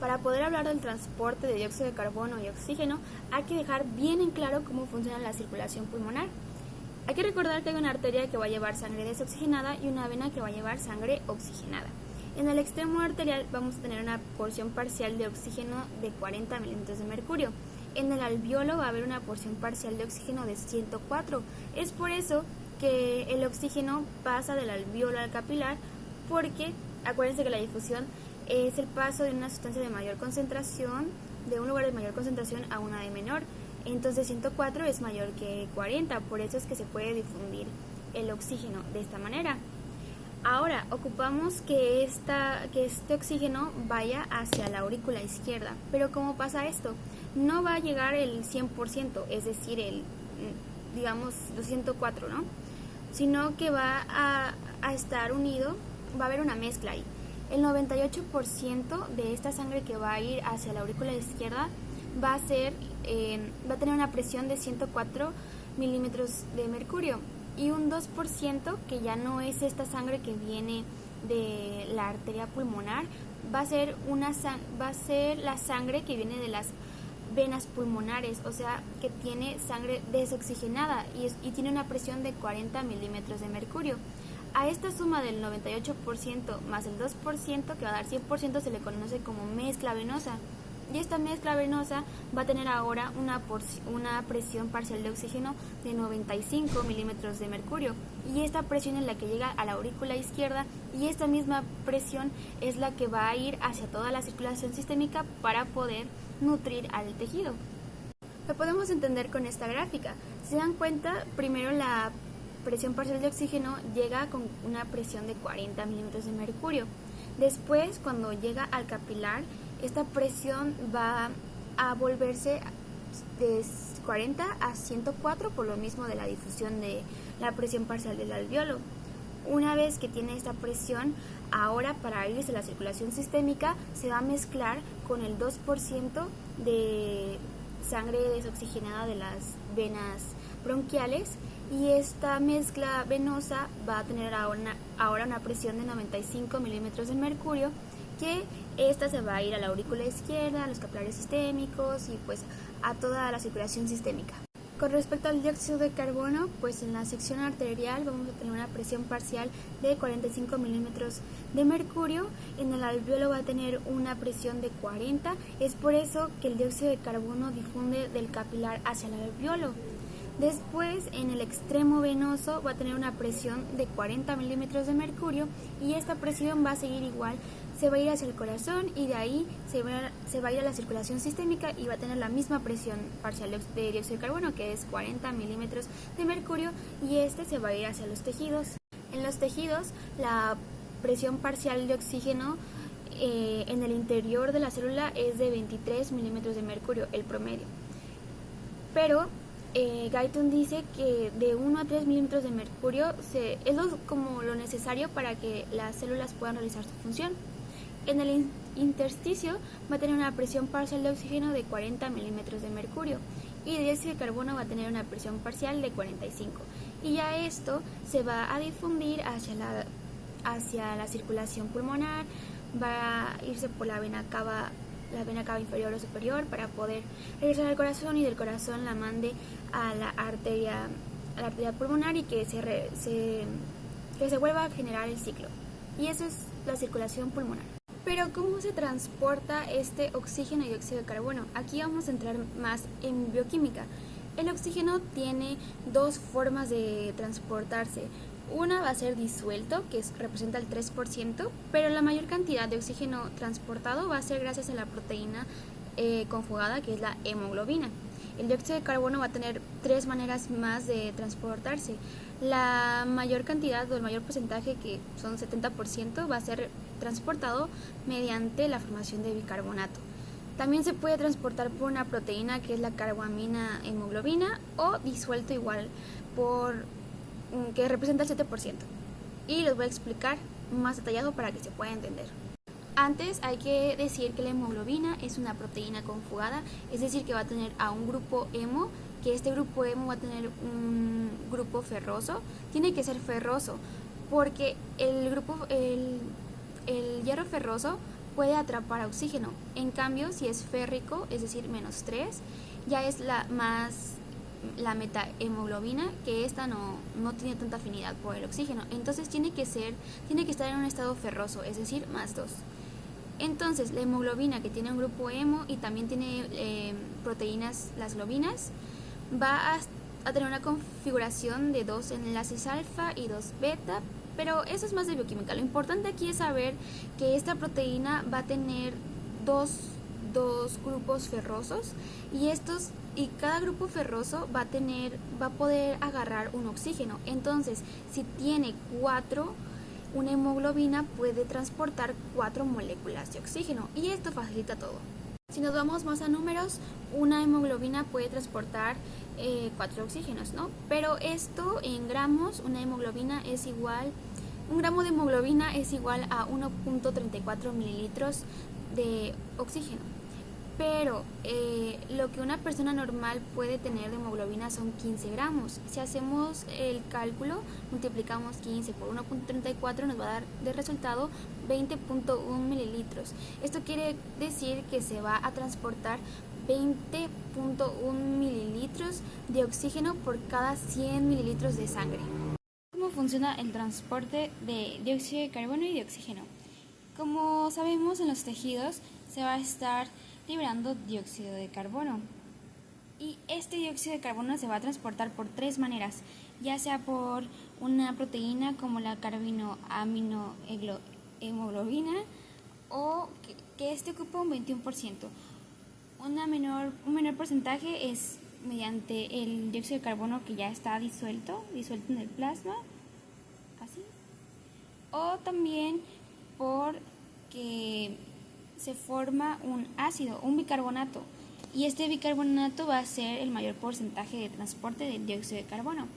Para poder hablar del transporte de dióxido de carbono y oxígeno, hay que dejar bien en claro cómo funciona la circulación pulmonar. Hay que recordar que hay una arteria que va a llevar sangre desoxigenada y una vena que va a llevar sangre oxigenada. En el extremo arterial vamos a tener una porción parcial de oxígeno de 40 milímetros de mercurio. En el alveolo va a haber una porción parcial de oxígeno de 104. Es por eso que el oxígeno pasa del alveolo al capilar, porque acuérdense que la difusión es el paso de una sustancia de mayor concentración, de un lugar de mayor concentración a una de menor. Entonces 104 es mayor que 40, por eso es que se puede difundir el oxígeno de esta manera. Ahora, ocupamos que este oxígeno vaya hacia la aurícula izquierda. Pero ¿cómo pasa esto? No va a llegar el 100%, es decir, digamos, los 104, ¿no? Sino que va a estar unido, va a haber una mezcla ahí. El 98% de esta sangre que va a ir hacia la aurícula izquierda va a tener una presión de 104 milímetros de mercurio. Y un 2%, que ya no es esta sangre que viene de la arteria pulmonar, va a ser la sangre que viene de las venas pulmonares, o sea, que tiene sangre desoxigenada y tiene una presión de 40 milímetros de mercurio. A esta suma del 98% más el 2%, que va a dar 100%, se le conoce como mezcla venosa. Y esta mezcla venosa va a tener ahora una presión parcial de oxígeno de 95 milímetros de mercurio. Y esta presión es la que llega a la aurícula izquierda, y esta misma presión es la que va a ir hacia toda la circulación sistémica para poder nutrir al tejido. Lo podemos entender con esta gráfica. Si se dan cuenta, primero la presión parcial de oxígeno llega con una presión de 40 milímetros de mercurio. Después, cuando llega al capilar, esta presión va a volverse de 40 a 104 por lo mismo de la difusión de la presión parcial del alveolo. Una vez que tiene esta presión, ahora para irse a la circulación sistémica se va a mezclar con el 2% de sangre desoxigenada de las venas bronquiales, y esta mezcla venosa va a tener ahora una presión de 95 milímetros de mercurio, que esta se va a ir a la aurícula izquierda, a los capilares sistémicos y pues a toda la circulación sistémica. Con respecto al dióxido de carbono, pues en la sección arterial vamos a tener una presión parcial de 45 milímetros de mercurio. En el alveolo va a tener una presión de 40. Es por eso que el dióxido de carbono difunde del capilar hacia el alveolo. Después, en el extremo venoso va a tener una presión de 40 milímetros de mercurio, y esta presión va a seguir igual, se va a ir hacia el corazón y de ahí se va a ir a la circulación sistémica y va a tener la misma presión parcial de dióxido de carbono, que es 40 milímetros de mercurio, y este se va a ir hacia los tejidos. En los tejidos, la presión parcial de oxígeno en el interior de la célula es de 23 milímetros de mercurio, el promedio. Pero Guyton dice que de 1 a 3 milímetros de mercurio es como lo necesario para que las células puedan realizar su función. En el intersticio va a tener una presión parcial de oxígeno de 40 milímetros de mercurio, y de dióxido de carbono va a tener una presión parcial de 45. Y ya esto se va a difundir hacia la circulación pulmonar, va a irse por la vena cava inferior o superior para poder regresar al corazón, y del corazón la mande a la arteria pulmonar, y que se vuelva a generar el ciclo. Y eso es la circulación pulmonar. Pero ¿cómo se transporta este oxígeno y dióxido de carbono? Aquí vamos a entrar más en bioquímica. El oxígeno tiene dos formas de transportarse. Una va a ser disuelto, que representa el 3%, pero la mayor cantidad de oxígeno transportado va a ser gracias a la proteína conjugada, que es la hemoglobina. El dióxido de carbono va a tener 3 maneras más de transportarse. La mayor cantidad o el mayor porcentaje, que son 70%, va a ser transportado mediante la formación de bicarbonato. También se puede transportar por una proteína, que es la carboamina hemoglobina, o disuelto igual que representa el 7%. Y les voy a explicar más detallado para que se pueda entender. Antes hay que decir que la hemoglobina es una proteína conjugada, es decir, que va a tener a un grupo hemo, que este grupo hemo va a tener un grupo ferroso. Tiene que ser ferroso porque el hierro ferroso puede atrapar oxígeno. En cambio, si es férrico, es decir, -3, ya es la metahemoglobina, que esta no tiene tanta afinidad por el oxígeno. Entonces tiene que estar en un estado ferroso, es decir, +2. Entonces, la hemoglobina, que tiene un grupo hemo y también tiene proteínas, las globinas, va a tener una configuración de 2 enlaces alfa y 2 beta, pero eso es más de bioquímica. Lo importante aquí es saber que esta proteína va a tener dos grupos ferrosos y cada grupo ferroso va a poder agarrar un oxígeno. Entonces, si tiene 4, una hemoglobina puede transportar 4 moléculas de oxígeno y esto facilita todo. Si nos vamos más a números, una hemoglobina puede transportar 4 oxígenos, ¿no? Pero esto en gramos, un gramo de hemoglobina es igual a 1.34 mililitros de oxígeno. Pero lo que una persona normal puede tener de hemoglobina son 15 gramos. Si hacemos el cálculo, multiplicamos 15 por 1.34, nos va a dar de resultado 20.1 mililitros. Esto quiere decir que se va a transportar 20.1 mililitros de oxígeno por cada 100 mililitros de sangre. ¿Cómo funciona el transporte de dióxido de carbono y de oxígeno? Como sabemos, en los tejidos se va a estar liberando dióxido de carbono. Y este dióxido de carbono se va a transportar por 3 maneras, ya sea por una proteína como la carbinoaminohemoglobina o que este ocupa un 21%. Un menor porcentaje es mediante el dióxido de carbono que ya está disuelto en el plasma, así. O también porque se forma un ácido, un bicarbonato, y este bicarbonato va a ser el mayor porcentaje de transporte del dióxido de carbono.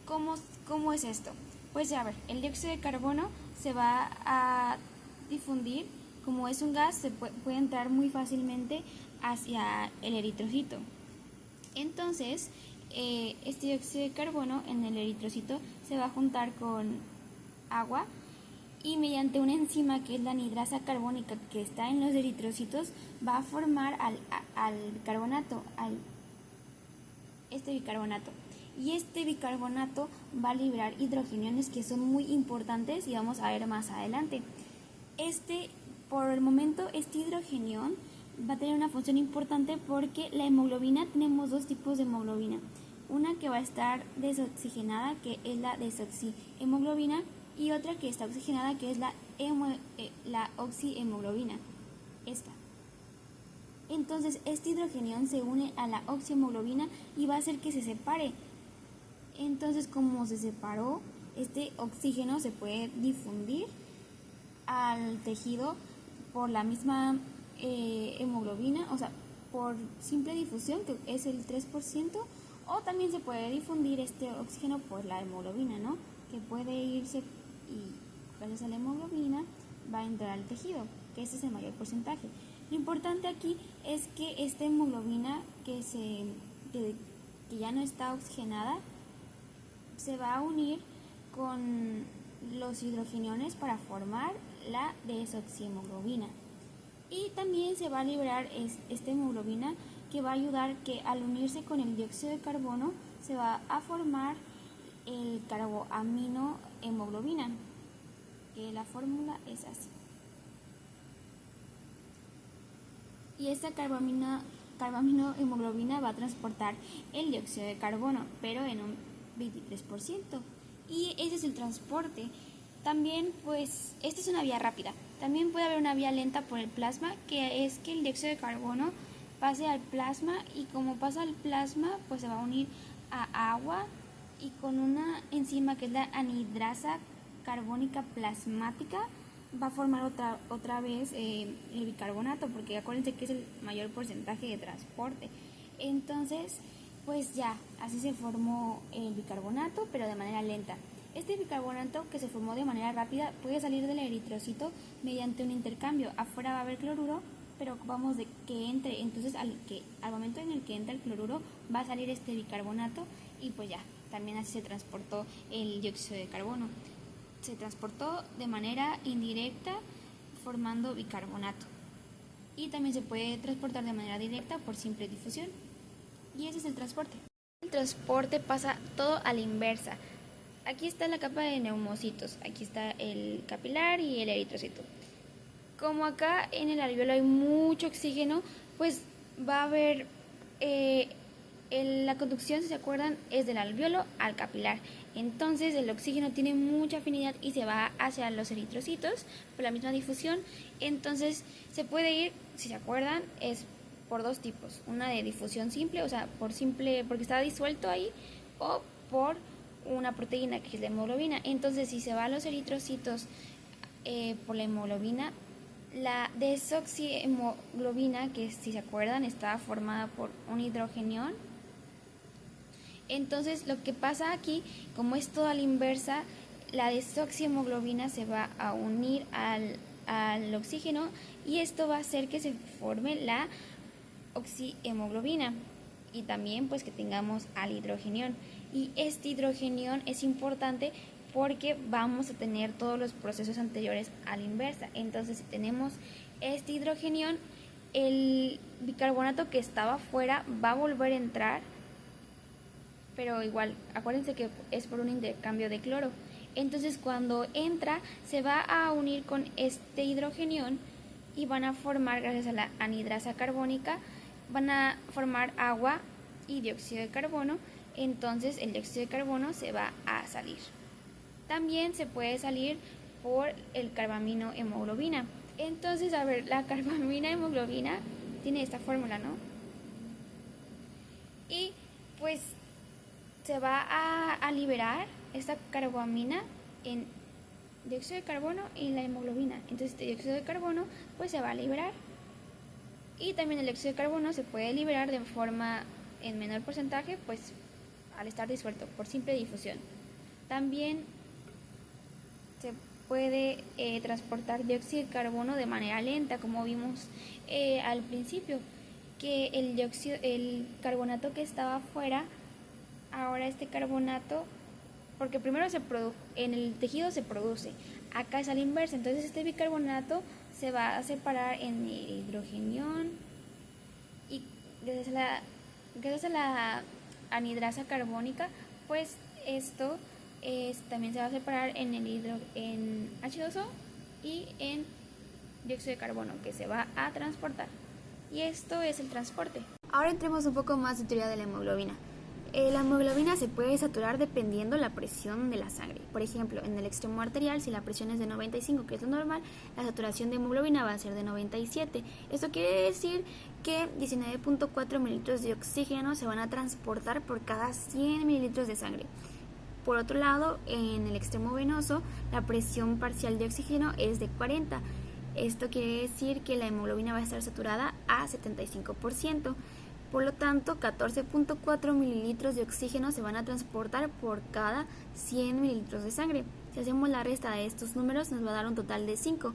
¿Cómo es esto? Pues a ver, el dióxido de carbono se va a difundir, como es un gas, se puede entrar muy fácilmente hacia el eritrocito. Entonces, este dióxido de carbono en el eritrocito se va a juntar con agua y mediante una enzima que es la anidrasa carbónica que está en los eritrocitos va a formar al bicarbonato, este bicarbonato. Y este bicarbonato va a liberar hidrogeniones que son muy importantes y vamos a ver más adelante. Por el momento, este hidrogenión va a tener una función importante porque la hemoglobina, tenemos 2 tipos de hemoglobina. Una que va a estar desoxigenada, que es la desoxihemoglobina, y otra que está oxigenada, que es la oxihemoglobina, esta. Entonces, este hidrogenión se une a la oxihemoglobina y va a hacer que se separe. Entonces, como se separó, este oxígeno se puede difundir al tejido por la misma hemoglobina, o sea, por simple difusión, que es el 3%, o también se puede difundir este oxígeno por la hemoglobina, ¿no? Que puede irse y gracias a la hemoglobina va a entrar al tejido, que ese es el mayor porcentaje. Lo importante aquí es que esta hemoglobina que ya no está oxigenada se va a unir con los hidrogeniones para formar la desoxihemoglobina. Y también se va a liberar esta hemoglobina que va a ayudar que al unirse con el dióxido de carbono se va a formar el carboaminohemoglobina, que la fórmula es así. Y esta carboaminohemoglobina va a transportar el dióxido de carbono, pero en un 23%. Y ese es el transporte. También, pues, esta es una vía rápida. También puede haber una vía lenta por el plasma, que es que el dióxido de carbono pase al plasma, y como pasa al plasma, pues se va a unir a agua y con una enzima que es la anidrasa carbónica plasmática va a formar otra vez el bicarbonato, porque acuérdense que es el mayor porcentaje de transporte. Entonces, pues ya, así se formó el bicarbonato, pero de manera lenta. Este bicarbonato que se formó de manera rápida puede salir del eritrocito mediante un intercambio. Afuera va a haber cloruro, pero ocupamos de que entre. Entonces, al momento en el que entra el cloruro, va a salir este bicarbonato y pues ya, también así se transportó el dióxido de carbono. Se transportó de manera indirecta formando bicarbonato. y también se puede transportar de manera directa por simple difusión. Y ese es el transporte. El transporte pasa todo a la inversa. Aquí está la capa de neumocitos, aquí está el capilar y el eritrocito. Como acá en el alveolo hay mucho oxígeno, pues va a haber la conducción, si se acuerdan, es del alveolo al capilar. Entonces el oxígeno tiene mucha afinidad y se va hacia los eritrocitos por la misma difusión. Entonces se puede ir, si se acuerdan, es por dos tipos. Una de difusión simple, o sea, por simple, porque está disuelto ahí, o por una proteína que es la hemoglobina. Entonces si se va a los eritrocitos por la hemoglobina, la desoxihemoglobina, que si se acuerdan está formada por un hidrogenión. Entonces lo que pasa aquí, como es todo a la inversa, la desoxihemoglobina se va a unir al oxígeno y esto va a hacer que se forme la oxihemoglobina y también pues que tengamos al hidrogenión. Y este hidrogenión es importante porque vamos a tener todos los procesos anteriores a la inversa. Entonces si tenemos este hidrogenión, el bicarbonato que estaba afuera va a volver a entrar, pero igual acuérdense que es por un intercambio de cloro. Entonces cuando entra se va a unir con este hidrogenión y van a formar, gracias a la anhidrasa carbónica, van a formar agua y dióxido de carbono. Entonces el dióxido de carbono se va a salir. También se puede salir por el carbamino hemoglobina. Entonces, a ver, la carbamina hemoglobina tiene esta fórmula, ¿no? Y pues se va a liberar esta carbamina en dióxido de carbono y la hemoglobina. Entonces este dióxido de carbono pues se va a liberar. Y también el dióxido de carbono se puede liberar de forma en menor porcentaje, pues al estar disuelto por simple difusión. También se puede transportar dióxido de carbono de manera lenta, como vimos al principio, que el carbonato que estaba afuera, ahora este carbonato, porque primero en el tejido se produce, acá es a la inversa, entonces este bicarbonato se va a separar en el hidrogenión y gracias a la anhidrasa carbónica, pues esto también se va a separar en en H2O y en dióxido de carbono, que se va a transportar. Y esto es el transporte. Ahora entremos un poco más en teoría de la hemoglobina. La hemoglobina se puede saturar dependiendo la presión de la sangre. Por ejemplo, en el extremo arterial, si la presión es de 95, que es lo normal, la saturación de hemoglobina va a ser de 97. Esto quiere decir que 19.4 mililitros de oxígeno se van a transportar por cada 100 mililitros de sangre. Por otro lado, en el extremo venoso, la presión parcial de oxígeno es de 40. Esto quiere decir que la hemoglobina va a estar saturada a 75%. Por lo tanto, 14.4 mililitros de oxígeno se van a transportar por cada 100 mililitros de sangre. Si hacemos la resta de estos números, nos va a dar un total de 5.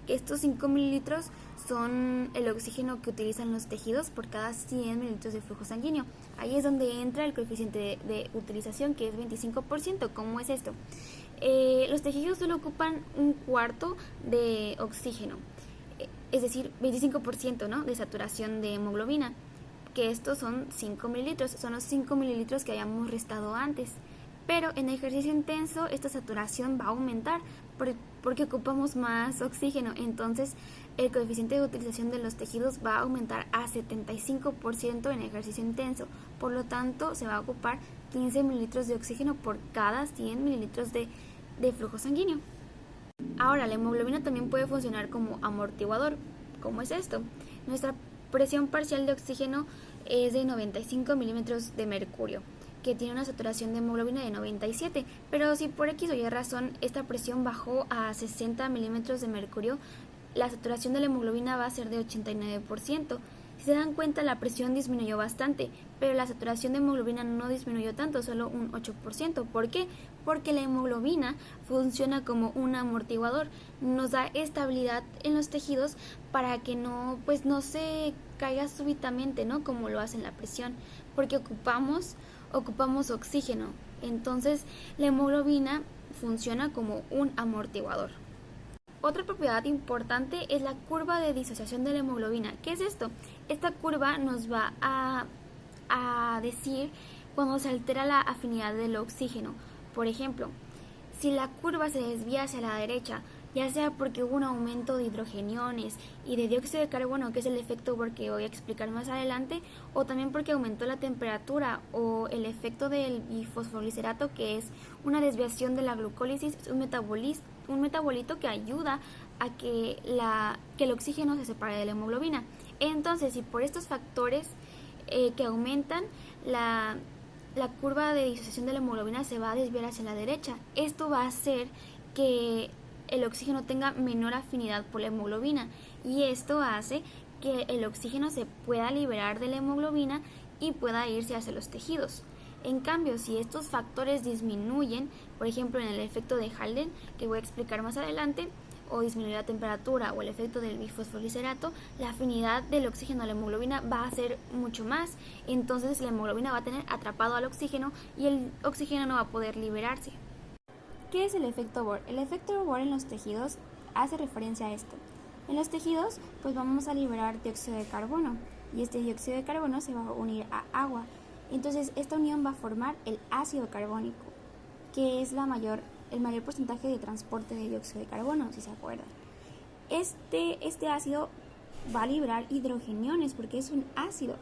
Estos 5 mililitros son el oxígeno que utilizan los tejidos por cada 100 mililitros de flujo sanguíneo. Ahí es donde entra el coeficiente de utilización, que es 25%. ¿Cómo es esto? Los tejidos solo ocupan un cuarto de oxígeno, es decir, 25%, ¿no?, de saturación de hemoglobina, que estos son 5 mililitros, son los 5 mililitros que habíamos restado antes. Pero en ejercicio intenso esta saturación va a aumentar porque ocupamos más oxígeno, entonces el coeficiente de utilización de los tejidos va a aumentar a 75% en ejercicio intenso. Por lo tanto, se va a ocupar 15 mililitros de oxígeno por cada 100 mililitros de flujo sanguíneo. Ahora, la hemoglobina también puede funcionar como amortiguador. ¿Cómo es esto? Nuestra presión parcial de oxígeno es de 95 milímetros de mercurio, que tiene una saturación de hemoglobina de 97, pero si por X o Y razón esta presión bajó a 60 milímetros de mercurio, la saturación de la hemoglobina va a ser de 89%. Si se dan cuenta, la presión disminuyó bastante, pero la saturación de hemoglobina no disminuyó tanto, solo un 8%. ¿Por qué? Porque la hemoglobina funciona como un amortiguador, nos da estabilidad en los tejidos para que no se caiga súbitamente, ¿no?, como lo hace la presión, porque ocupamos oxígeno. Entonces la hemoglobina funciona como un amortiguador. Otra propiedad importante es la curva de disociación de la hemoglobina. ¿Qué es esto? Esta curva nos va a decir cuando se altera la afinidad del oxígeno. Por ejemplo, si la curva se desvía hacia la derecha, ya sea porque hubo un aumento de hidrogeniones y de dióxido de carbono, que es el efecto Bohr que voy a explicar más adelante, o también porque aumentó la temperatura o el efecto del bifosfoglicerато, que es una desviación de la glucólisis, es un metabolito que ayuda a que el oxígeno se separe de la hemoglobina. Entonces, si por estos factores que aumentan la curva de disociación de la hemoglobina se va a desviar hacia la derecha, esto va a hacer que el oxígeno tenga menor afinidad por la hemoglobina y esto hace que el oxígeno se pueda liberar de la hemoglobina y pueda irse hacia los tejidos. En cambio, si estos factores disminuyen, por ejemplo en el efecto de Halden, que voy a explicar más adelante, o disminuir la temperatura o el efecto del bifosfoglicerато, la afinidad del oxígeno a la hemoglobina va a ser mucho más, entonces la hemoglobina va a tener atrapado al oxígeno y el oxígeno no va a poder liberarse. ¿Qué es el efecto Bohr? El efecto Bohr en los tejidos hace referencia a esto. En los tejidos pues vamos a liberar dióxido de carbono y este dióxido de carbono se va a unir a agua. Entonces esta unión va a formar el ácido carbónico, que es el mayor porcentaje de transporte de dióxido de carbono, si se acuerdan. Este ácido va a liberar hidrogeniones porque es un ácido.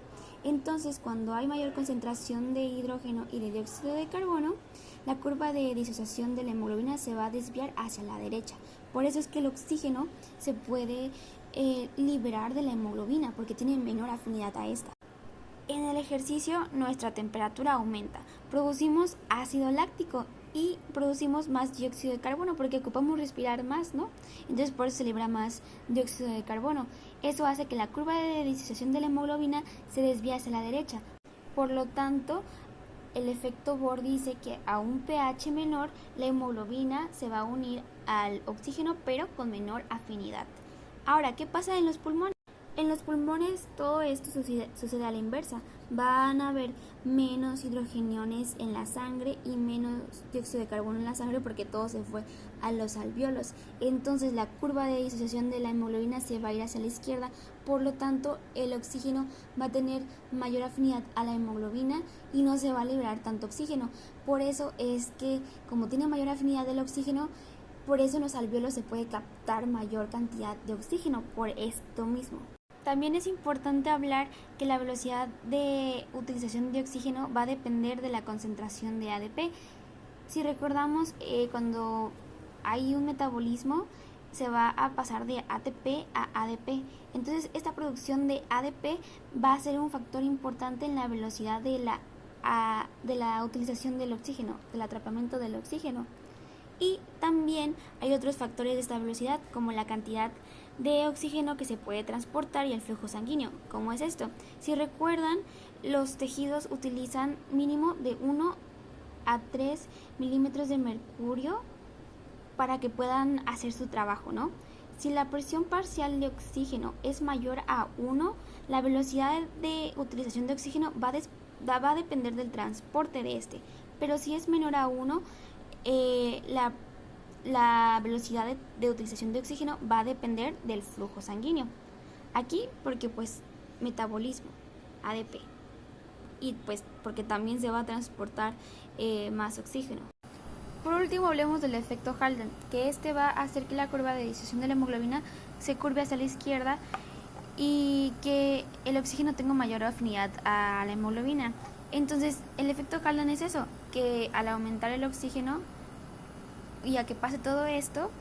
Entonces, cuando hay mayor concentración de hidrógeno y de dióxido de carbono, la curva de disociación de la hemoglobina se va a desviar hacia la derecha. Por eso es que el oxígeno se puede liberar de la hemoglobina porque tiene menor afinidad a esta. En el ejercicio nuestra temperatura aumenta, producimos ácido láctico y producimos más dióxido de carbono porque ocupamos respirar más, ¿no? Entonces por eso se libera más dióxido de carbono. Eso hace que la curva de disociación de la hemoglobina se desvíe hacia la derecha. Por lo tanto, el efecto Bohr dice que a un pH menor la hemoglobina se va a unir al oxígeno pero con menor afinidad. Ahora, ¿qué pasa en los pulmones? En los pulmones todo esto sucede a la inversa. Van a haber menos hidrogeniones en la sangre y menos dióxido de carbono en la sangre porque todo se fue a los alvéolos. Entonces la curva de disociación de la hemoglobina se va a ir hacia la izquierda, por lo tanto el oxígeno va a tener mayor afinidad a la hemoglobina y no se va a liberar tanto oxígeno. Por eso es que como tiene mayor afinidad del oxígeno, por eso en los alvéolos se puede captar mayor cantidad de oxígeno, por esto mismo. También es importante hablar que la velocidad de utilización de oxígeno va a depender de la concentración de ADP. Si recordamos, cuando hay un metabolismo, se va a pasar de ATP a ADP. Entonces, esta producción de ADP va a ser un factor importante en la velocidad de la utilización del oxígeno, del atrapamiento del oxígeno. Y también hay otros factores de esta velocidad, como la cantidad de oxígeno que se puede transportar y el flujo sanguíneo. ¿Cómo es esto? Si recuerdan, los tejidos utilizan mínimo de 1 a 3 milímetros de mercurio para que puedan hacer su trabajo, ¿no? Si la presión parcial de oxígeno es mayor a 1, la velocidad de utilización de oxígeno va a depender del transporte de este. Pero si es menor a 1, la velocidad de utilización de oxígeno va a depender del flujo sanguíneo. Aquí porque pues metabolismo, ADP, y pues porque también se va a transportar más oxígeno. Por último hablemos del efecto Halden, que este va a hacer que la curva de disociación de la hemoglobina se curve hacia la izquierda y que el oxígeno tenga mayor afinidad a la hemoglobina. Entonces el efecto Halden es eso, que al aumentar el oxígeno y a que pase todo esto,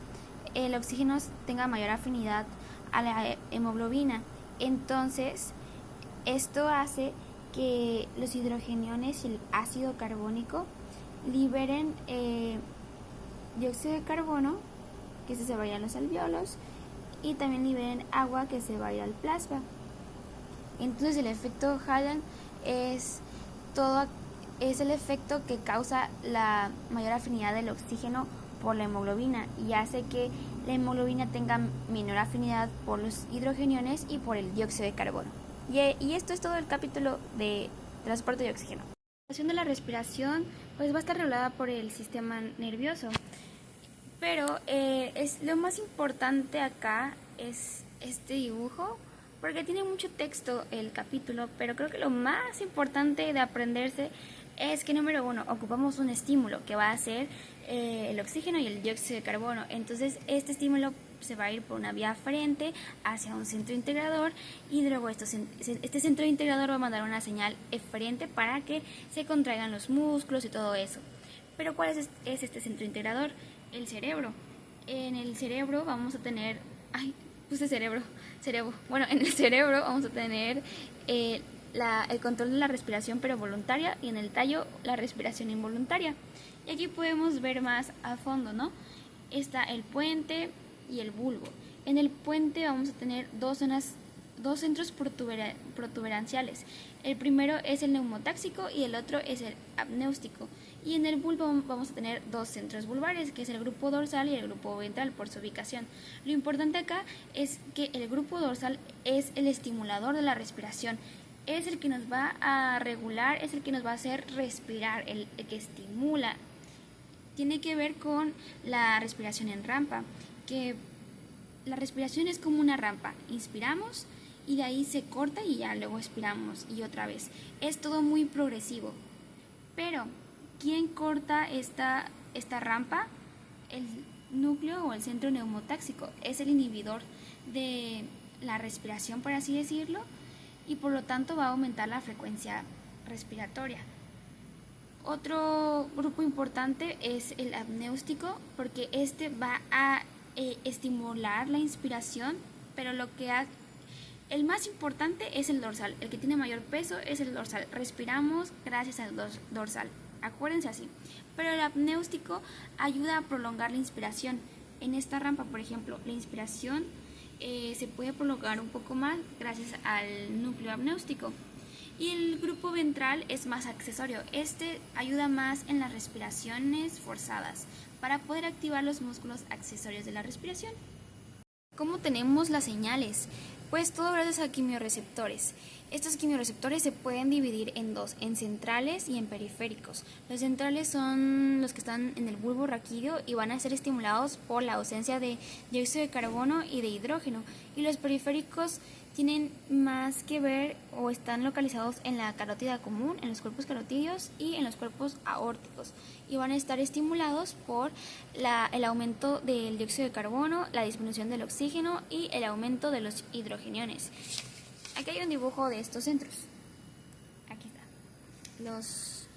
el oxígeno tenga mayor afinidad a la hemoglobina. Entonces, esto hace que los hidrogeniones y el ácido carbónico liberen dióxido de carbono, que se va a ir a los alvéolos, y también liberen agua, que se va a ir al plasma. Entonces, el efecto Halden es el efecto que causa la mayor afinidad del oxígeno por la hemoglobina y hace que la hemoglobina tenga menor afinidad por los hidrogeniones y por el dióxido de carbono. Y esto es todo el capítulo de transporte de oxígeno. La acción de la respiración pues va a estar regulada por el sistema nervioso. Pero es lo más importante acá es este dibujo, porque tiene mucho texto el capítulo, pero creo que lo más importante de aprenderse es que número uno, ocupamos un estímulo que va a ser el oxígeno y el dióxido de carbono. Entonces este estímulo se va a ir por una vía aferente hacia un centro integrador y luego este centro integrador va a mandar una señal eferente para que se contraigan los músculos y todo eso. Pero ¿cuál es este centro integrador? El cerebro. En el cerebro vamos a tener... Ay, puse cerebro. Bueno, en el cerebro vamos a tener el control de la respiración pero voluntaria, y en el tallo la respiración involuntaria. Y aquí podemos ver más a fondo, ¿no? Está el puente y el bulbo. En el puente vamos a tener dos centros protuberanciales. El primero es el neumotáxico y el otro es el apnéustico. Y en el bulbo vamos a tener dos centros vulvares, que es el grupo dorsal y el grupo ventral por su ubicación. Lo importante acá es que el grupo dorsal es el estimulador de la respiración. Es el que nos va a regular, es el que nos va a hacer respirar, el que estimula. Tiene que ver con la respiración en rampa, que la respiración es como una rampa. Inspiramos y de ahí se corta y ya luego expiramos y otra vez. Es todo muy progresivo. Pero, ¿quién corta esta rampa? El núcleo o el centro neumotáxico. Es el inhibidor de la respiración, por así decirlo, y por lo tanto va a aumentar la frecuencia respiratoria. Otro grupo importante es el apnéustico, porque este va a estimular la inspiración, pero el más importante es el dorsal. El que tiene mayor peso es el dorsal. Respiramos gracias al dorsal. Acuérdense así. Pero el apnéustico ayuda a prolongar la inspiración. En esta rampa, por ejemplo, la inspiración se puede prolongar un poco más gracias al núcleo apnéustico. Y el grupo ventral es más accesorio. Este ayuda más en las respiraciones forzadas para poder activar los músculos accesorios de la respiración. ¿Cómo tenemos las señales? Pues todo gracias a quimiorreceptores. Estos quimiorreceptores se pueden dividir en dos, en centrales y en periféricos. Los centrales son los que están en el bulbo raquídeo y van a ser estimulados por la ausencia de dióxido de carbono y de hidrógeno. Y los periféricos tienen más que ver o están localizados en la carótida común, en los cuerpos carotídeos y en los cuerpos aórticos, y van a estar estimulados por el aumento del dióxido de carbono, la disminución del oxígeno y el aumento de los hidrogeniones. Aquí hay un dibujo de estos centros. Aquí está. Los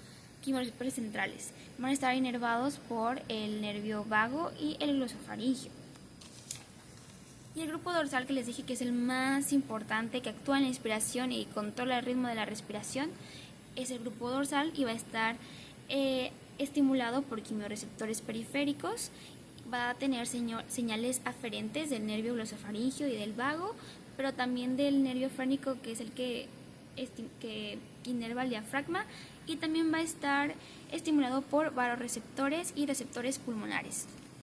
quimiorreceptores centrales van a estar inervados por el nervio vago y el glosofaringio. Y el grupo dorsal, que les dije que es el más importante, que actúa en la inspiración y controla el ritmo de la respiración, es el grupo dorsal y va a estar estimulado por quimiorreceptores periféricos. Va a tener señales aferentes del nervio glosofaringio y del vago, pero también del nervio frénico, que es el que inerva el diafragma, y también va a estar estimulado por varoreceptores y receptores pulmonares.